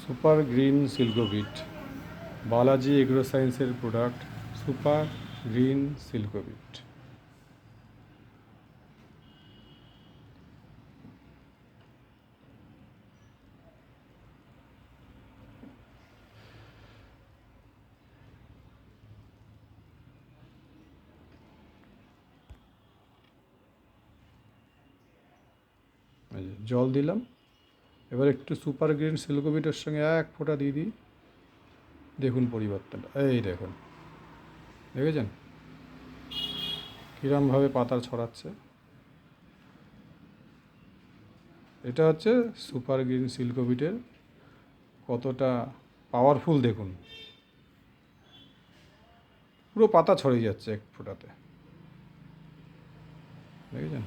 Super green সিল্কোভিট, Balaji agro সায়েন্সের product super green সিল্কোভিট। জল দিলাম, এবার একটু সুপার গ্রিন সিল্কোভিটের সঙ্গে এক ফোঁটা দিয়ে দিই, দেখুন পরিবর্তনটা। এই দেখুন, দেখেছেন কীরমভাবে পাতা ছড়াচ্ছে। এটা হচ্ছে সুপার গ্রিন সিল্কোভিটের কতটা পাওয়ারফুল দেখুন, পুরো পাতা ছড়িয়ে যাচ্ছে এক ফোঁটাতে, দেখেছেন।